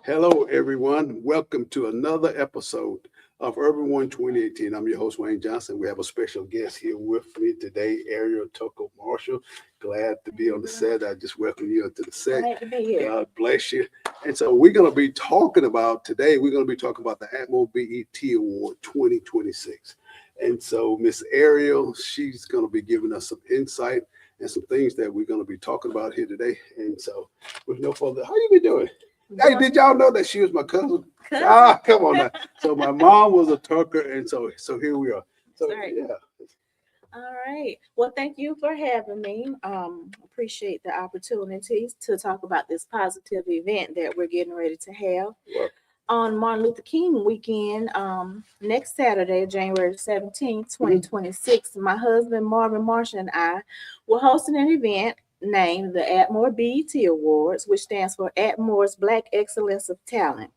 Hello, everyone. Welcome to another episode of Urban One 2018. I'm your host, Wayne Johnson. We have a special guest here with me today, Ariel Tucker Marshall. Glad to be on the set. I just welcome you to the set. Glad to be here. God bless you. And so we're going to be talking about today, we're going to be talking about the Atmore-BET Award 2026. And so Miss Ariel, she's going to be giving us some insight and some things that we're going to be talking about here today. And so with no further, how you been doing? Hey, did y'all know that she was my cousin? Ah, come on now. So my mom was a Tucker, and so here we are. So Right. yeah. All right. Well, thank you for having me. Appreciate the opportunity to talk about this positive event that we're getting ready to have Well, on Martin Luther King weekend. Next Saturday, January 17th, 2026. My husband Marvin Marshall and I will hosting an event named the Atmore-BET Awards, which stands for Atmore's Black Excellence of Talent.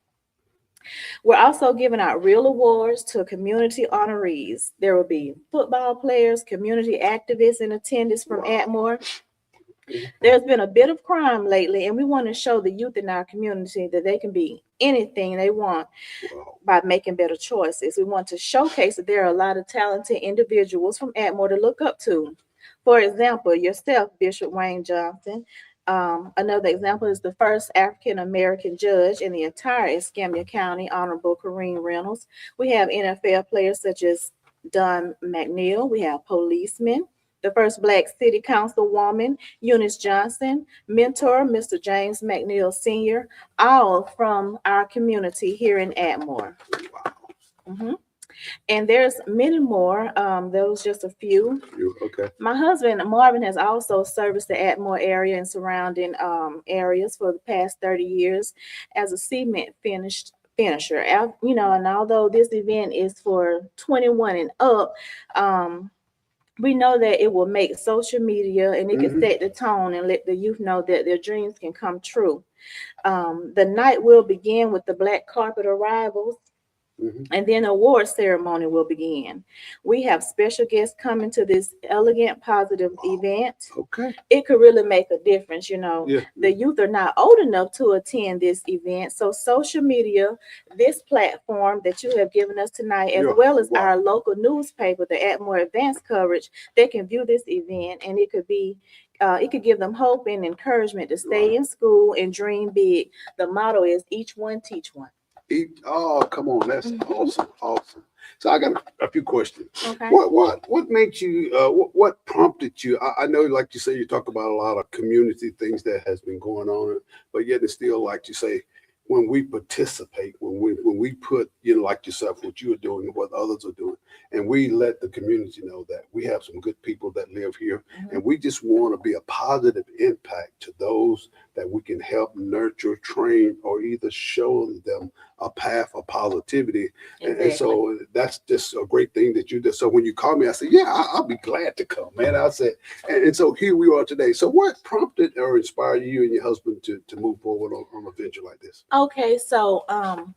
We're also giving out real awards to community honorees. There will be football players, community activists in attendance from Atmore. There's been a bit of crime lately, and we want to show the youth in our community that they can be anything they want wow. by making better choices. We want to showcase that there are a lot of talented individuals from Atmore to look up to. For example, yourself, Bishop Wayne Johnson. Another example is the first African American judge in the entire Escambia County, Honorable Kareem Reynolds. We have NFL players such as Don McNeil. We have policemen. The first Black City Councilwoman, Eunice Johnson. Mentor, Mr. James McNeil Sr., all from our community here in Atmore. Wow. Mhm. And there's many more. Those just a few. Okay. My husband Marvin has also serviced the Atmore area and surrounding areas for the past 30 years as a cement finisher. And although this event is for 21 and up, we know that it will make social media and it can set the tone and let the youth know that their dreams can come true. The night will begin with the black carpet arrivals. And then award ceremony will begin. We have special guests coming to this elegant, positive event. Okay. It could really make a difference. Yeah. The youth are not old enough to attend this event. So social media, this platform that you have given us tonight, as well as our local newspaper, the Atmore Advance coverage, they can view this event, and it could give them hope and encouragement to stay in school and dream big. The motto is each one teach one. Oh, come on, that's awesome, awesome. So I got a few questions. Okay. What made you? What prompted you? I know, like you say, you talk about a lot of community things that has been going on, but yet it's still, like you say, when we participate, when we put, like yourself, what you are doing and what others are doing, and we let the community know that we have some good people that live here, and we just want to be a positive impact to those that we can help nurture, train, or either show them a path of positivity. Exactly. And so that's just a great thing that you did. So when you called me, I said, yeah, I'll be glad to come, man. I said, and so here we are today. So what prompted or inspired you and your husband to move forward on a venture like this? Okay, so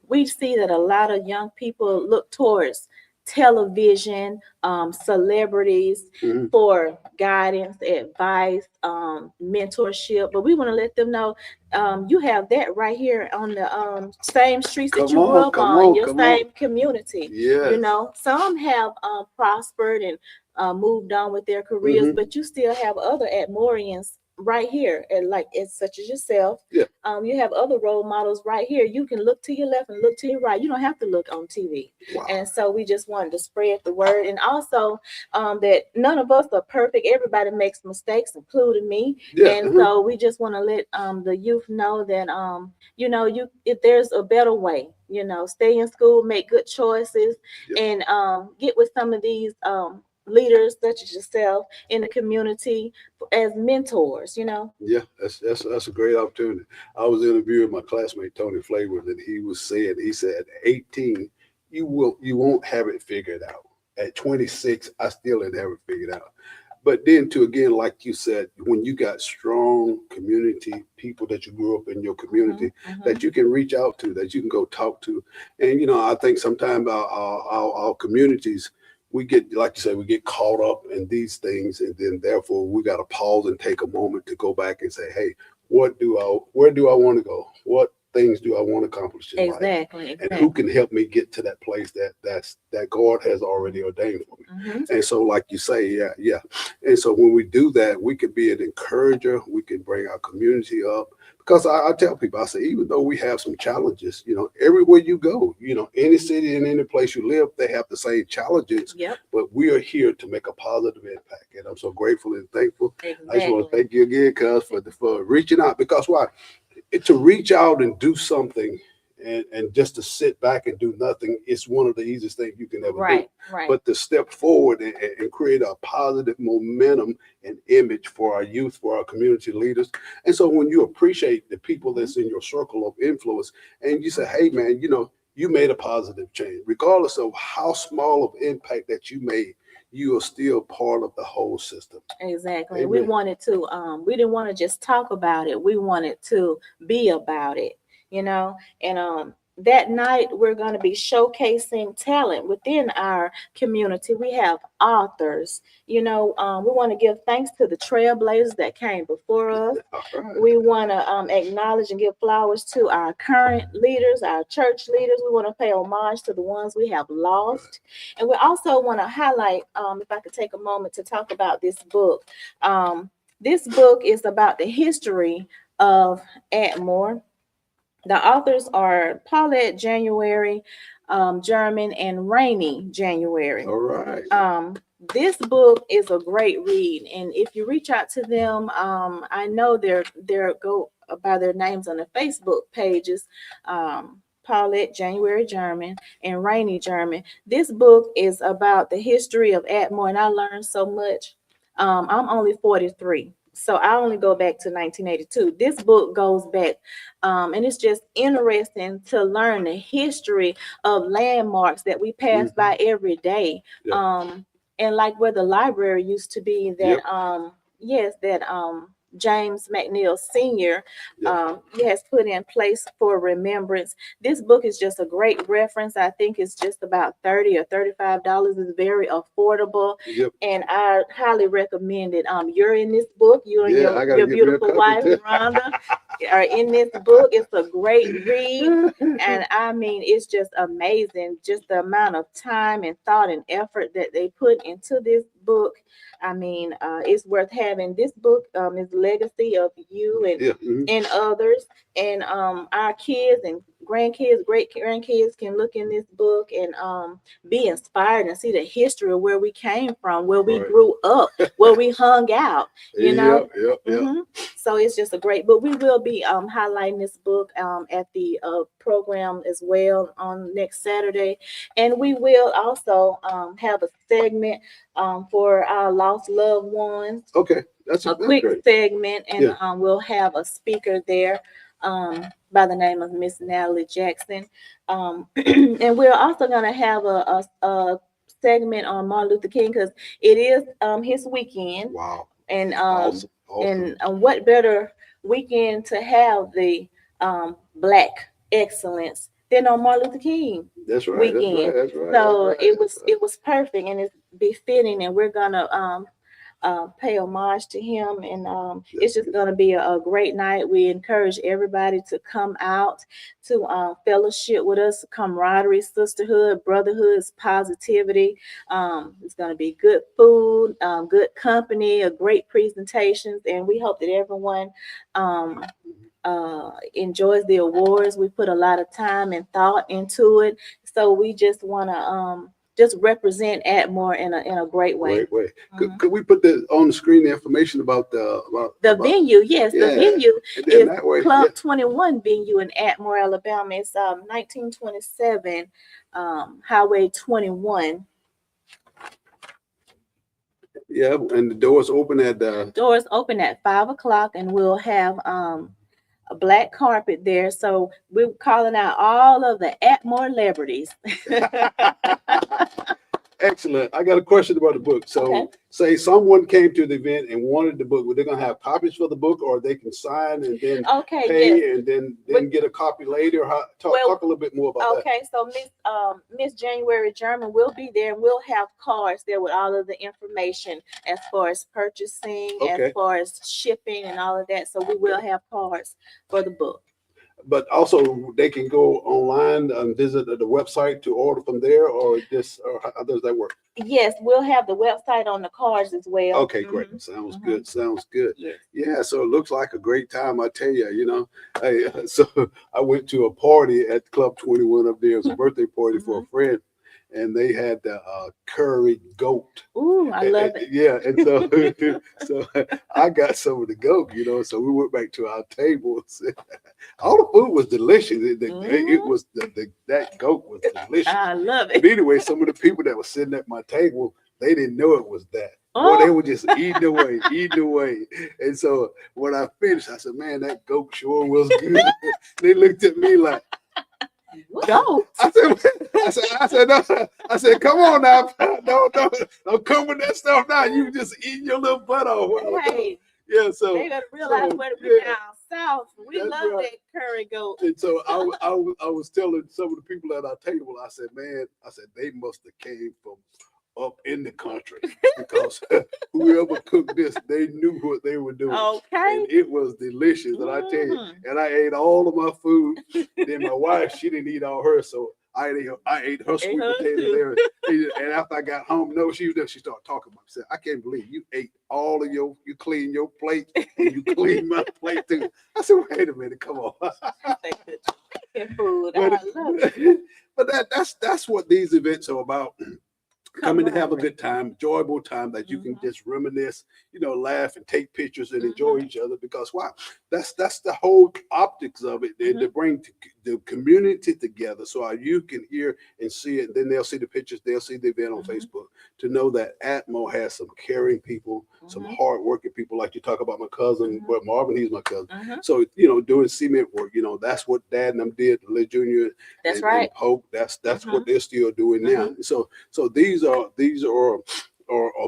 we see that a lot of young people look towards television, celebrities for guidance, advice, mentorship. But we want to let them know you have that right here on the same streets that you grew up on, your same community. Yeah. Some have prospered and moved on with their careers, but you still have other Atmorians right here, and like it's such as yourself. Yeah. You have other role models right here. You can look to your left and look to your right. You don't have to look on TV. Wow. And so we just wanted to spread the word, and also that none of us are perfect. Everybody makes mistakes, including me. Yeah. And so we just want to let the youth know that if there's a better way. Stay in school, make good choices, and get with some of these leaders such as yourself in the community as mentors. Yeah, that's a great opportunity. I was interviewing my classmate Tony Flavor, and he said at 18 you won't have it figured out. At 26 I still didn't have it figured out. But then to again, like you said, when you got strong community people that you grew up in your community that you can reach out to, that you can go talk to, and I think sometimes our communities, we get, like you said, we get caught up in these things, and then therefore we got to pause and take a moment to go back and say, hey, where do I want to go? What things do I want to accomplish in life, Exactly, and who exactly. can help me get to that place that God has already ordained for me. Hmm. And so, like you say, yeah. And so when we do that, we can be an encourager. We can bring our community up. Because I tell people, I say, even though we have some challenges, everywhere you go, any city and any place you live, they have the same challenges. Yep, But we are here to make a positive impact, and I'm so grateful and thankful. I just want to exactly. thank you again, cuz, for reaching out. Because why? To reach out and do something and just to sit back and do nothing is one of the easiest things you can ever do. Right, right. But to step forward and create a positive momentum and image for our youth, for our community leaders. And so when you appreciate the people Mhm. that's in your circle of influence and you say, hey man, you made a positive change, regardless of how small of impact that you made, you are still part of the whole system. Exactly. We Amen. wanted to, we didn't want to just talk about it. We wanted to be about it, you know. And that night we're going to be showcasing talent within our community. We have authors, we want to give thanks to the trailblazers that came before us. All right. We want to acknowledge and give flowers to our current leaders, our church leaders. We want to pay homage to the ones we have lost. And we also want to highlight, if I could take a moment to talk about this book. This book is about the history of Atmore. The authors are Paulette January, German, and Rainey January. All right. This book is a great read, and if you reach out to them, I know they're go by their names on the Facebook pages. Paulette January German and Rainy German. This book is about the history of Atmore, and I learned so much. I'm only 43, so I only go back to 1982. This book goes back, and it's just interesting to learn the history of landmarks that we pass Mhm. by every day. Yeah. And like where the library used to be, that Yep. yes, that James McNeil Sr. Yeah. Has put in place for remembrance. This book is just a great reference. I think it's just about $30 or $35. It's very affordable, Yep. and I highly recommend it. You're in this book. You and Yeah, your I gotta your get me a beautiful copy wife, too. Rhonda, are in this book. It's a great read. And I mean, it's just amazing, just the amount of time and thought and effort that they put into this book. I mean, it's worth having. This book is the legacy of you and Yeah. Mhm. others, and our kids and grandkids, great grandkids can look in this book and be inspired and see the history of where we came from, where we Right. grew up, where we hung out. You know. Yep. Yep. Yep. hmm So it's just a great book. We will be highlighting this book at the program as well on next Saturday. And we will also have a segment for our lost loved ones, Okay. a That's quick great. segment, and Yeah. we'll have a speaker there by the name of Miss Natalie Jackson. And we're also going to have a segment on Martin Luther King because it is his weekend, Wow. and Awesome. Awesome. what better weekend to have the Black excellence than on Martin Luther King That's right. That's right. weekend? That's right. That's So right. it That's was right. it was perfect, and it's befitting, and we're gonna pay homage to him. And it's That's just good. going to be a great night. We encourage everybody to come out to fellowship with us, camaraderie, sisterhood, brotherhood, positivity. It's going to be good food, good company, a great presentations, and we hope that everyone um, enjoys the awards. We put a lot of time and thought into it, so we just want to just represent Atmore in a great way. Great way. Mhm. Could we put the on the screen the information about The about venue, yes, the yeah, venue and then is that way, yeah, Club 21 venue in Atmore, Alabama. It's 1927 Highway 21. yeah, and the doors open at Doors open at 5 o'clock, and we'll have a black carpet there. So we're calling out all of the Atmore celebrities. Excellent. I got a question about the book. Okay. So, say someone came to the event and wanted the book. Were they going to have copies for the book, or they can sign and then Okay, yes. pay and then get a copy later? Well, Talk a little bit more about that. Okay, so Miss January German will be there, and we'll have cards there with all of the information as far as purchasing, as Okay. far as shipping, and all of that. So we will have cards for the book. but also they can go online and visit the website to order from there, or just, or how does that work? Yes, we'll have the website on the cards as well. Okay, great. Sounds good. Sounds good. Yes. Yeah, so it looks like a great time. I tell you, Hey, so I went to a party at Club 21 up there. It was a birthday party for a friend, and they had the curry goat. Ooh, I love it. Yeah, and so so I got some of the goat, So we went back to our tables. All the food was delicious. It was that goat was delicious. I love But it. anyway, some of the people that were sitting at my table, they didn't know it was that. Boy, they Oh, were just eating away, eating away. And so when I finished, I said, "Man, that goat sure was good." They looked at me like, goat. I said, no. I said, come on now, don't come with that stuff now. You just eating your little butt off. Hey, Yeah, so they gotta realize so, where we yeah, down south. We that's love right. that curry goat. And so I was telling some of the people at our table, I said, man, I said they must have came from up in the country because whoever cooked this, they knew what they were doing. Okay. And it was delicious. And I tell you, and I ate all of my food. Then my wife, she didn't eat all hers, so I ate her sweet potato there. And after I got home, no, she was there. She started talking about it. She said, I can't believe you ate all of you cleaned your plate and you cleaned my plate too. I said, wait a minute, come on. Food. I love it. But that's what these events are about. Coming to have a good time, enjoyable time that you can just reminisce, laugh and take pictures and enjoy each other. Because wow, that's the whole optics of it, and to bring the community together, so our youth can hear and see it. Then they'll see the pictures, they'll see the event on Facebook, to know that Atmore has some caring people, some hardworking people. Like you talk about my cousin, well, Marvin, he's my cousin. So doing cement work, that's what Dad and them did, Lee Jr. That's and, right. and Pope. That's what they're still doing now. So these are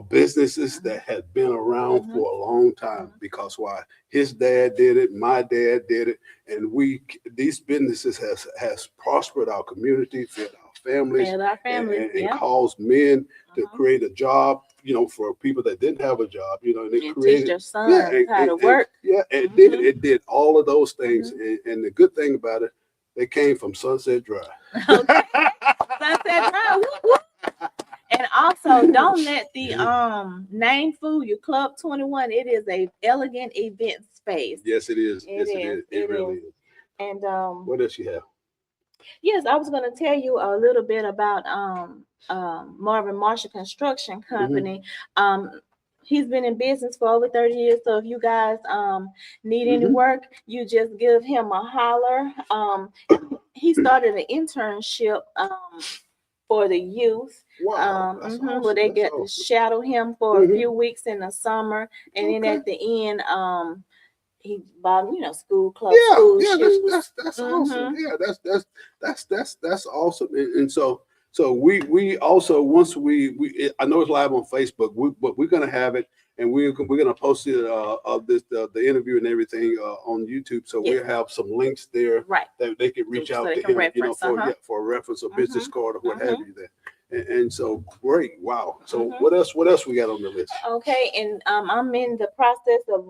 businesses that have been around for a long time. Because why? His dad did it, my dad did it, and these businesses has prospered our community, fed our families, and caused men to create a job, for people that didn't have a job, and they created teach their sons how to work. It did all of those things, and the good thing about it, they came from Sunset Drive. Okay. Sunset Drive. And also, don't let the name fool you. Club 21, it is a elegant event space. Yes, it is. It really is. And what else you have? Yes, I was going to tell you a little bit about Marvin Marshall Construction Company. He's been in business for over 30 years. So if you guys need any work, you just give him a holler. He started an internship for the youth. Wow, awesome. Where they get to shadow him for a few weeks in the summer, and then at the end, he bought school clothes. That's awesome. Yeah, that's awesome. And so we also, once we I know it's live on Facebook, but we're gonna have it, and we're gonna post it of this the interview and everything on YouTube. So we'll have some links there that they can reach out to him, for a reference or business card or what have you there. And so great, wow. So what else we got on the list? Okay, and I'm in the process of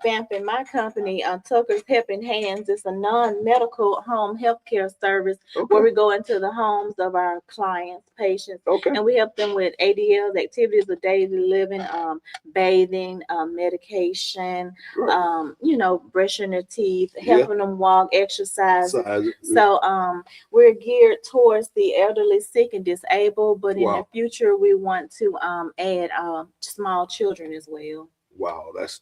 revamping my company, Tucker's Helping Hands. It's a non-medical home healthcare service where we go into the homes of our clients, patients, and we help them with ADLs, activities of daily living, bathing, medication, brushing their teeth, helping them walk, exercise. So we're geared towards the elderly, sick, and disabled, but in the future we want to add small children as well. Wow, that's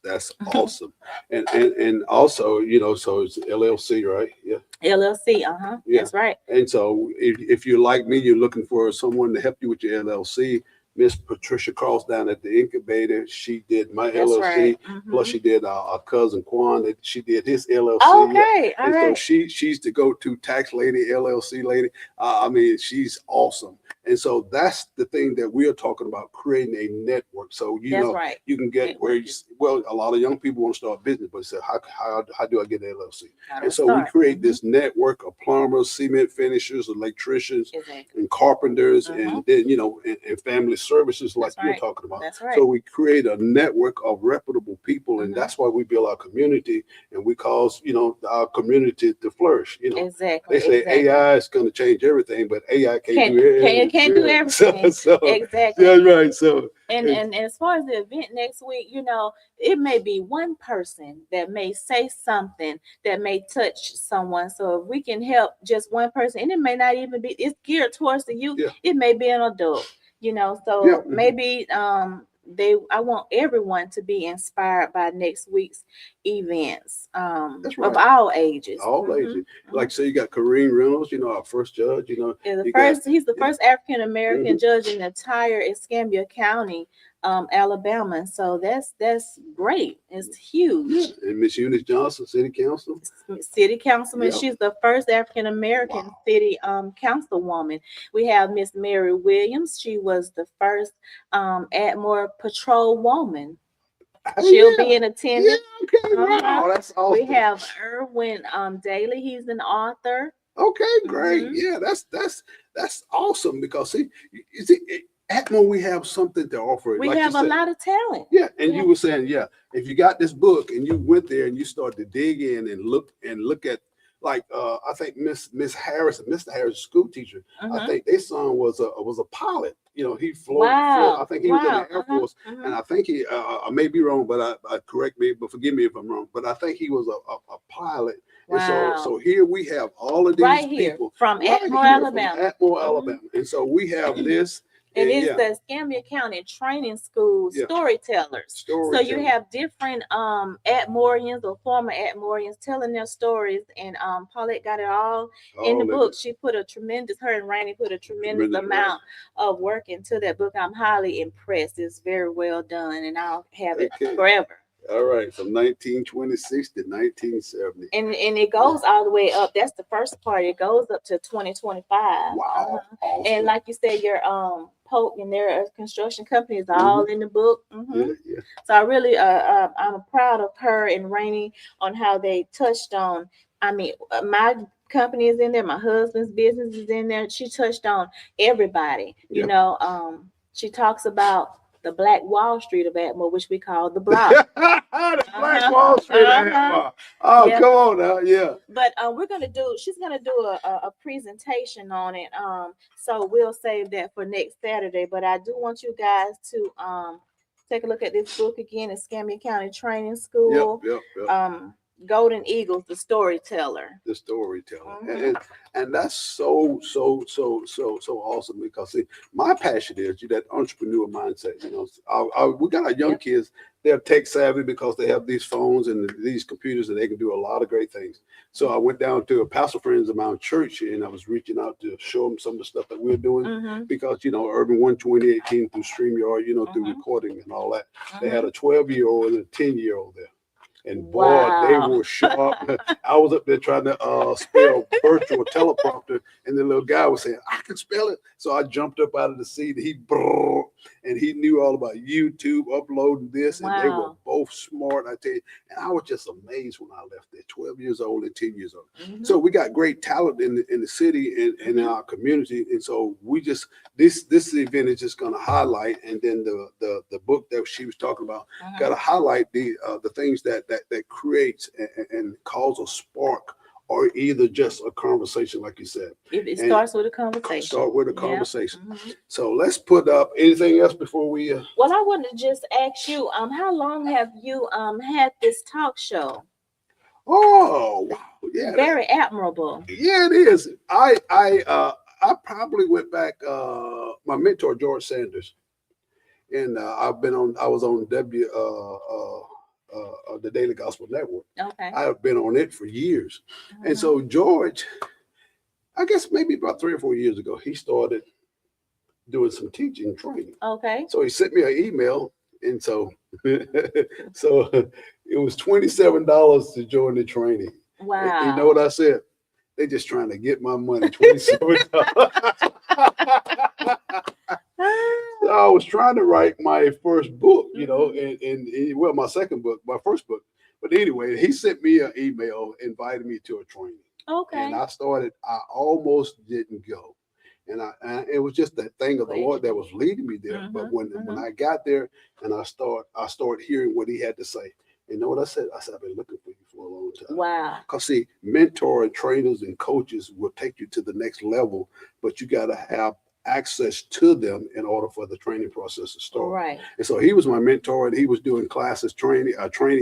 awesome. And also, so it's LLC, right? Yeah. LLC, that's right. And so if you're like me, you're looking for someone to help you with your LLC. Miss Patricia Cross down at the incubator, she did my LLC. Plus she did our cousin Quan, she did his LLC. Okay, so she's the go-to tax lady, LLC lady. I mean, she's awesome. And so that's the thing that we are talking about, creating a network. So, That's right. you can get where well, a lot of young people want to start business, but say, how do I get an LLC? How do And I so we start? create this network of plumbers, cement finishers, electricians, Exactly. and carpenters, and then, and family services like That's you're right. talking about. That's right. So we create a network of reputable people, and that's why we build our community, and we cause, our community to flourish. Exactly. They say AI is going to change everything, but AI can't do everything. Can't do everything. So Exactly. that's right. So and as far as the event next week, it may be one person that may say something that may touch someone. So if we can help just one person, and it may not even be, it's geared towards the youth. Yeah. It may be an adult, so maybe I want everyone to be inspired by next week's events, That's right. of all ages. All ages. Like, say you got Kareem Reynolds, our first judge, he's the first African American judge in the entire Escambia County, Alabama. So that's great. It's huge. Yeah. And Miss Eunice Johnson, city councilman. She's the first African American city councilwoman. We have Miss Mary Williams. She was the first Atmore patrol woman. She'll be in attendance. Yeah, okay, wow, that's awesome. We have Erwin Daly. He's an author. Okay, great. Yeah, that's awesome, because see, Atmore, we have something to offer. We have a lot of talent. Yeah, and you were saying, if you got this book and you went there and you started to dig in and look at, like, I think Miss Harris and Mr. Harris, school teacher, I think their son was a pilot. He flew. I think he was in the Air Force, and I think he. I may be wrong, but I correct me, but forgive me if I'm wrong. But I think he was a pilot. Wow. And so here we have all of these people from Atmore, Alabama. And so we have this. It is the Escambia County Training School storytellers. So you have different Atmorians or former Atmorians telling their stories, and Paulette got it all in the book. She put her and Rainey put a tremendous amount of work into that book. I'm highly impressed. It's very well done, and I'll have it forever. All right, from 1926 to 1970. And it goes all the way up. That's the first part. It goes up to 2025. Wow. Awesome. And like you said, your Polk and their construction company is all in the book. So I really I'm proud of her and Rainey on how they touched on, my company is in there, my husband's business is in there. She touched on everybody. She talks about the Black Wall Street of Atmore, which we call the block. The Black Wall Street of Atmore. Oh, come on now, yeah. But she's gonna do a presentation on it. So we'll save that for next Saturday. But I do want you guys to take a look at this book again, Escambia County Training School. Yep. Golden Eagles, the storyteller. And that's so awesome, because see, my passion is that entrepreneur mindset. We got our young kids, they're tech savvy because they have these phones and these computers, and they can do a lot of great things. So I went down to a pastor friends of mine church, and I was reaching out to show them some of the stuff that we're doing, because Urban One 2018 through StreamYard, through recording and all that. They had a 12-year-old and a 10-year-old there. And boy, they were sharp. I was up there trying to spell virtual teleprompter, and the little guy was saying, "I can spell it." So I jumped up out of the seat. And he knew all about YouTube, uploading this, and they were both smart. I tell you, and I was just amazed when I left there, 12 years old and 10 years old. So we got great talent in the city and in our community, and so we just this event is just going to highlight, and then the book that she was talking about got to highlight the things that creates and cause a spark, or either just a conversation, like you said. It starts with a conversation. Start with a conversation. So let's put up anything else before we. Well, I wanted to just ask you, how long have you had this talk show? Oh, wow, yeah, very admirable. Yeah, it is. I probably went back. My mentor George Sanders, and I was on the Daily Gospel Network. Okay. I have been on it for years. And so George, I guess maybe about 3 or 4 years ago, he started doing some teaching training. Okay. So he sent me an email, and so so it was $27 to join the training. Wow. And you know what I said? They just trying to get my money, $27. So I was trying to write my first book, Mhm. and well, my second book, my first book. But anyway, he sent me an email, invited me to a training, and Okay. I started. I almost didn't go, and it was just that thing of the Glad you Lord that was did. leading me there. But Mhm. when Mhm. I got there and I started hearing what he had to say. You know what I said? I said, I've been looking for you for a long time. Wow. Because see, mentor and trainers and coaches will take you to the next level, but you got to have access to them in order for the training process to start. Right. And so he was my mentor, and he was doing classes, training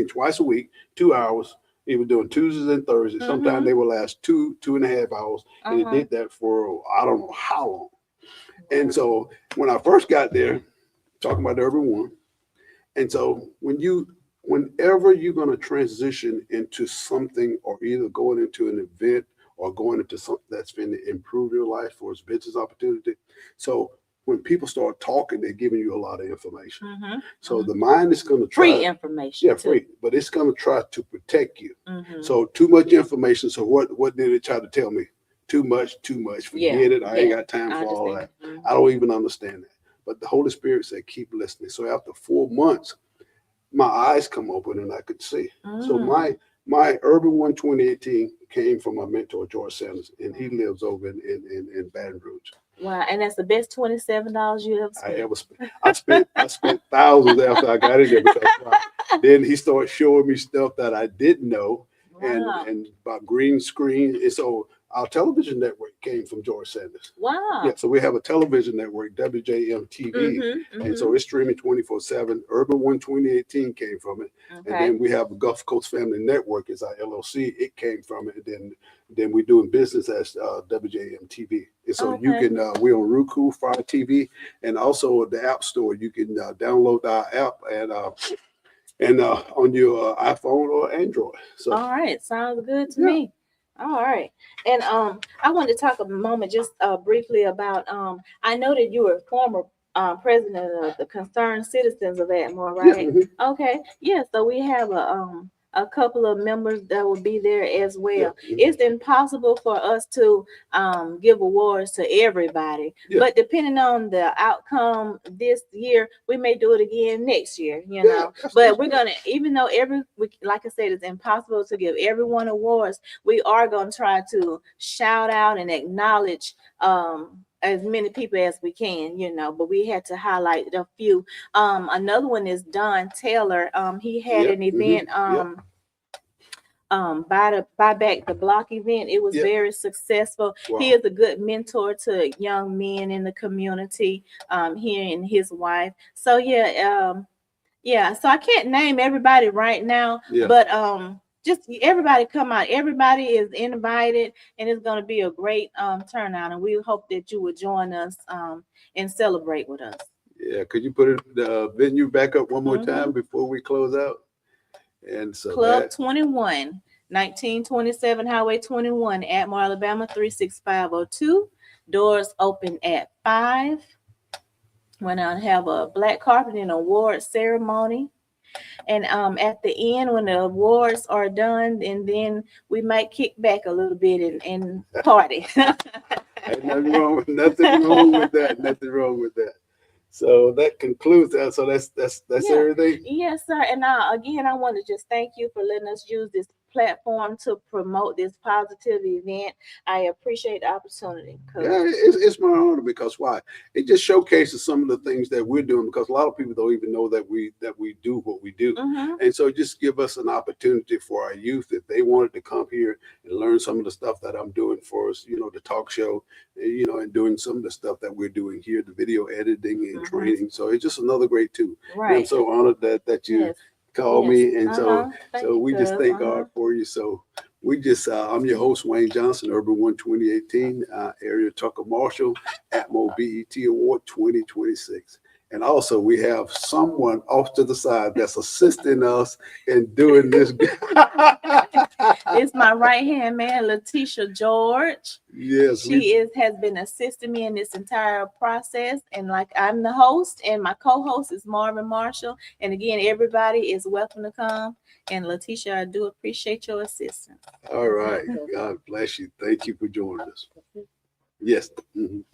twice a week, 2 hours. He was doing Tuesdays and Thursdays. Sometimes they Mhm. would last 2.5 hours, and he Uh-huh. did that for I don't know how long. And Wow. so when I first got there, talking about Urban One, and so whenever you're going to transition into something, or either going into an event or going into something that's going to improve your life for its business opportunity. So when people start talking, they're giving you a lot of information. Mhm. So Mhm. the mind is going to Free try, information yeah, too. free, but it's going to try to protect you. Mhm. So too much information. So what did it try to tell me? Too much, too much. Yeah. Forget it. I ain't Yeah. got time I for all understand. that. Mhm. I don't even understand that. But the Holy Spirit said, keep listening. So after 4 months, my eyes come open and I could see. So Mm. my Urban One 2018 came from my mentor George Sanders, and he lives over in Baton Rouge. Wow. And that's the best $27 you ever I spent. ever spent. I spent thousands after I got in there because then he started showing me stuff that I didn't know, Wow. and about green screen. And so our television network came from George Sanders. Yeah, Wow. so we have a television network, WJM TV, Mhm. and so Mhm. it's streaming 24/7. Urban One 2018 came from it, and Okay. then we have the Gulf Coast Family Network is our LLC. It came from it, and then we're doing business as WJM TV. And so you Okay. can we're on Roku, Fire TV, and also the App Store. You can download our app and on your iPhone or Android. So All right. Sounds good to yeah, me. All right. And I wanted to talk a moment just briefly about I know that you were former president of the Concerned Citizens of Atmore, yeah, right? Okay. Yeah, so we have a couple of members that will be there as yeah, well. It's impossible for us to give awards to everybody, yeah, but depending on the outcome this year, we may do it again next year, you yeah. know. That's But we're good. gonna, even though like I said, it's impossible to give everyone awards, we are gonna try to shout out and acknowledge as many people as we can, you know. But we had to highlight a few. Another one is Don Taylor. He had Yep. an event. Yep. Buy back the block event. It was Yep. very successful. He Wow. is a good mentor to young men in the community. He and his wife. So yeah, yeah. So I can't name everybody right now, Yeah. but just everybody come out. Everybody is invited, and it's going to be a great turnout. And we hope that you will join us and celebrate with us. Yeah. Could you put the venue back up one more time Mhm. before we close out? And so Club that 21, 1927 Highway 21, Atmore, Alabama 36502. Doors open at 5. We're going to have a black carpet and award ceremony. And at the end, when the awards are done, and then we might kick back a little bit and party. ain't nothing wrong with nothing wrong with that. Nothing wrong with that. So that concludes that. So that's Yeah, everything. yes, sir. And again, I want to just thank you for letting us use this platform to promote this positive event. I appreciate the opportunity because, Yeah, it's my honor because why? It just showcases some of the things that we're doing because a lot of people don't even know that we do what we do, mm-hmm, and so just give us an opportunity for our youth if they wanted to come here and learn some of the stuff that I'm doing for us, the talk show, and doing some of the stuff that we're doing here, the video editing and mm-hmm, training. So it's just another great tool, and I'm right. so honored that you Yes, called yes. me, and so Uh-huh. Thank so you, we just cuz. thank Uh-huh. God for you. So we just, I'm your host, Wayne Johnson, Urban One 2018, Area Tucker Marshall, Atmore-BET Award 2026. And also, we have someone off to the side that's assisting us in doing this. It's my right hand man, Letitia George. Yes, we. She has been assisting me in this entire process. And like I'm the host, and my co-host is Marvin Marshall. And again, everybody is welcome to come. And Letitia, I do appreciate your assistance. All right. God bless you. Thank you for joining us. Yes. Mhm.